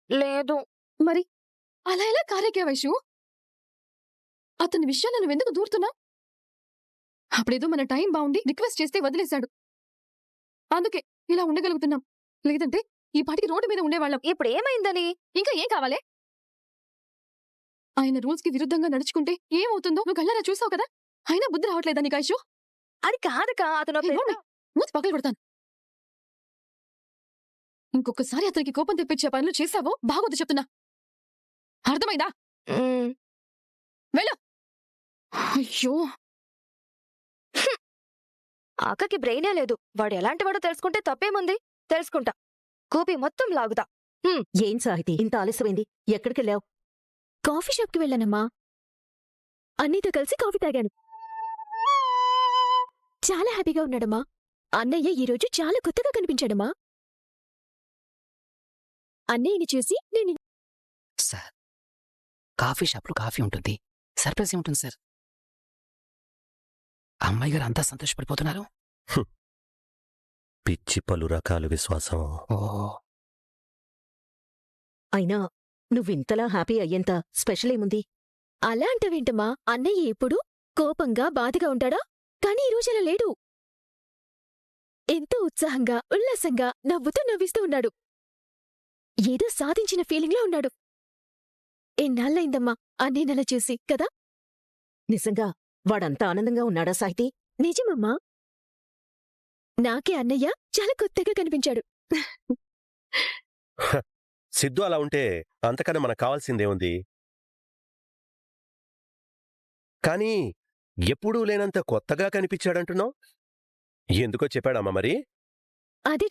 లేదు. మరి అలా ఎలా కారెక్కా వైషు? అతని విషయాలు నువ్వెందుకు దూరుతున్నా? అప్పుడేదో మన టైం బాగుండి రిక్వెస్ట్ చేస్తే వదిలేశాడు. అందుకే ఇలా ఉండగలుగుతున్నాం. లేదంటే ఈ పాటికి రోడ్డు మీద ఉండేవాళ్ళం. ఇప్పుడు ఏమైందని? ఇంకా ఏం కావాలే? ఆయన రూల్స్ కి విరుద్ధంగా నడుచుకుంటే ఏమవుతుందో నువ్వు కళ్ళారా చూసావు కదా. అయినా బుద్ధి రావట్లేదా నీకు ఐషు? అది కాదక అతను మూతి పగలు కొడతాను. ఇంకొకసారి అతనికి కోపం తెప్పించే పనులు చేశావో బాగోదు చెప్తున్నా. అర్థమైందా? వెళ్ళు. అయ్యో, అక్కకి బ్రెయినే లేదు. వాడు ఎలాంటి వాడో తెలుసుకుంటే తప్పేముంది? తెలుసుకుంటా. కూపి మొత్తం లాగుదా. ఏం సాహితి, ఇంత ఆలస్యమైంది? ఎక్కడికెళ్ళావు? కాఫీ షాప్కి వెళ్ళానమ్మా. అన్నయ్యతో కలిసి కాఫీ తాగాను. చాలా హ్యాపీగా ఉన్నాడమ్మా. అన్నయ్య ఈరోజు చాలా కొత్తగా కనిపించాడమ్మా. అన్నయ్యని చూసి నేను సార్, కాఫీ షాప్లో కాఫీ ఉంటుంది, సర్ప్రైజ్ ఉంటుంది సార్. అమ్మాయి గారు అంతా సంతోషపడిపోతున్నారు. పిచ్చి పలు రకాల విశ్వాసం. ఓ, అయినా నువ్వింతలా హ్యాపీ అయ్యేంత స్పెషల్ ఏముంది? అలా అంటావేంటమ్మా? అన్నయ్య ఎప్పుడు కోపంగా బాధగా ఉంటాడా? కానీ ఈరోజు అలా లేడు. ఎంతో ఉత్సాహంగా ఉల్లాసంగా నవ్వుతూ నవ్విస్తూ ఉన్నాడు. ఏదో సాధించిన ఫీలింగ్లో ఉన్నాడు. ఎన్నాళ్ళైందమ్మా అన్నయ్యనలా చూసి కదా. నిజంగా వాడంత ఆనందంగా ఉన్నాడా సాహితి? నిజమమ్మా. నాకే అన్నయ్య చాలా కొత్తగా కనిపించాడు. సిద్ధు అలా ఉంటే అంతకన్నా మనకు కావాల్సిందేముంది? కానీ ఎప్పుడూ లేనంత కొత్తగా కనిపించాడంటున్నావు. ఎందుకో చెప్పాడమ్మా మరి? అది